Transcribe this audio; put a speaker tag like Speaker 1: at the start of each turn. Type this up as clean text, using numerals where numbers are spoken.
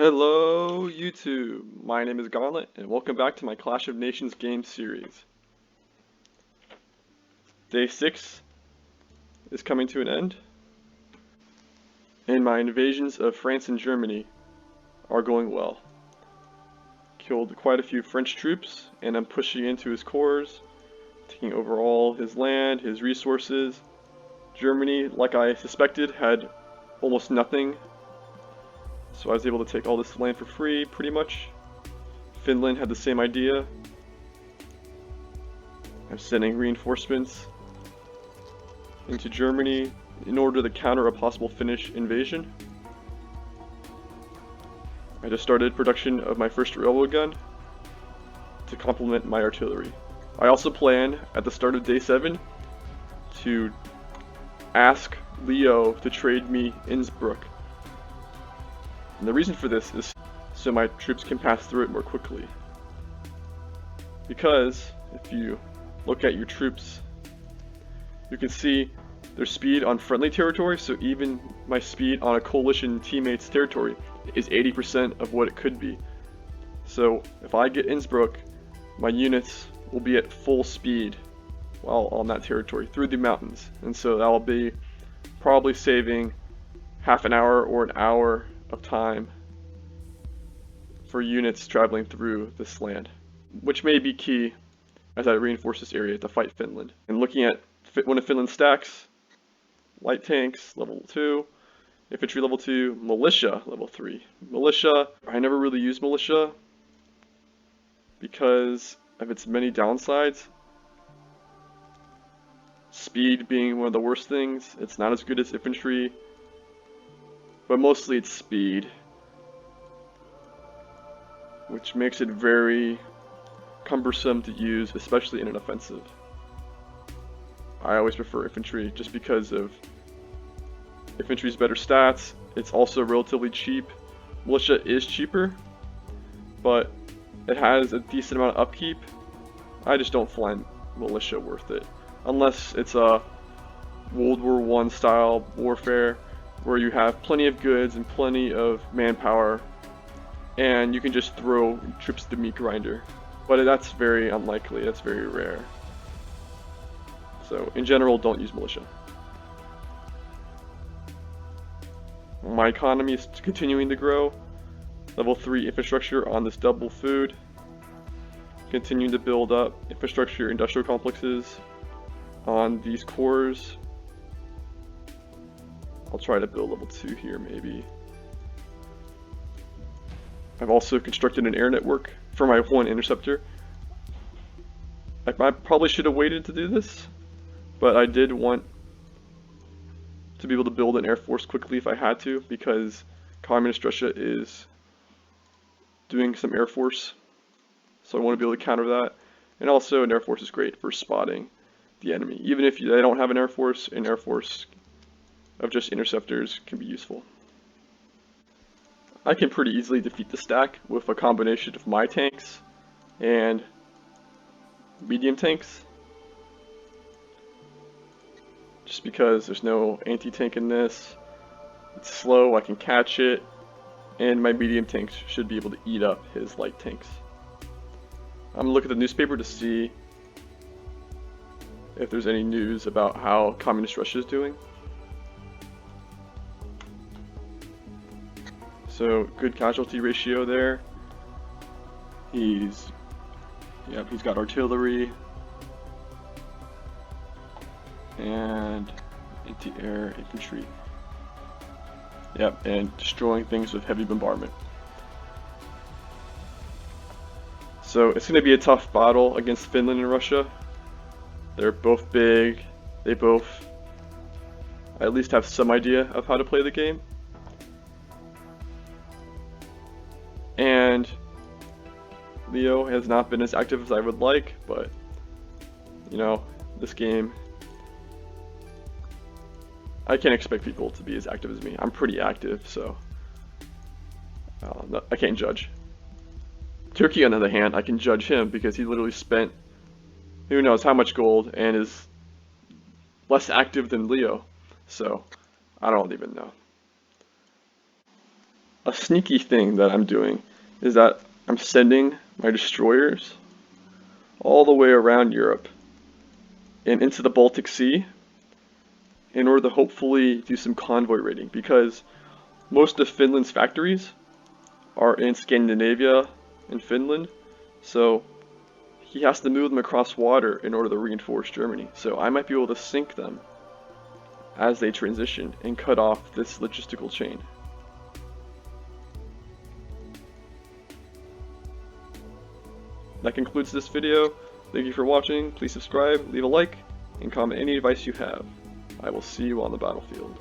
Speaker 1: Hello YouTube, my name is Gauntlet and welcome back to my Clash of Nations game series. Day 6 is coming to an end and my invasions of France and Germany are going well. Killed quite a few French troops and I'm pushing into his cores, taking over all his land, his resources. Germany, like I suspected, had almost nothing, so I was able to take all this land for free pretty much. Finland had the same idea. I'm sending reinforcements into Germany in order to counter a possible Finnish invasion. I just started production of my first railroad gun to complement my artillery. I also plan at the start of day 7 to ask Leo to trade me Innsbruck. And the reason for this is so my troops can pass through it more quickly. Because if you look at your troops, you can see their speed on friendly territory, so even my speed on a coalition teammate's territory is 80% of what it could be. So if I get Innsbruck, my units will be at full speed while on that territory through the mountains. And so that will be probably saving half an hour or an hour of time for units traveling through this land, which may be key as I reinforce this area to fight Finland. And looking at one of Finland's stacks, light tanks level 2, infantry level 2, militia level 3. Militia, I never really use militia because of its many downsides. Speed being one of the worst things. It's not as good as infantry, but mostly it's speed, which makes it very cumbersome to use, especially in an offensive. I always prefer infantry just because of infantry's better stats. It's also relatively cheap. Militia is cheaper, but it has a decent amount of upkeep. I just don't find militia worth it, unless it's a World War I style warfare where you have plenty of goods and plenty of manpower and you can just throw troops to the meat grinder. But that's very unlikely, that's very rare. So in general, don't use militia. My economy is continuing to grow. Level 3 infrastructure on this double food. Continuing to build up infrastructure industrial complexes on these cores. I'll try to build level 2 here maybe. I've also constructed an air network for my one interceptor. I probably should have waited to do this, but I did want to be able to build an air force quickly if I had to, because Communist Russia is doing some air force, so I want to be able to counter that. And also an air force is great for spotting the enemy. Even if they don't have an air force of just interceptors can be useful. I can pretty easily defeat the stack with a combination of my tanks and medium tanks. Just because there's no anti-tank in this, it's slow, I can catch it, and my medium tanks should be able to eat up his light tanks. I'm gonna look at the newspaper to see if there's any news about how Communist Russia is doing. So good casualty ratio there. He's got artillery and anti-air infantry. Yep, and destroying things with heavy bombardment. So it's going to be a tough battle against Finland and Russia. They're both big. They both at least have some idea of how to play the game. And Leo has not been as active as I would like, but you know, this game, I can't expect people to be as active as me. I'm pretty active, so I can't judge. Turkey, on the other hand, I can judge him because he literally spent who knows how much gold and is less active than Leo, so I don't even know. A sneaky thing that I'm doing is that I'm sending my destroyers all the way around Europe and into the Baltic Sea in order to hopefully do some convoy raiding, because most of Finland's factories are in Scandinavia and Finland, so he has to move them across water in order to reinforce Germany. So I might be able to sink them as they transition and cut off this logistical chain. That concludes this video. Thank you for watching. Please subscribe, leave a like, and comment any advice you have. I will see you on the battlefield.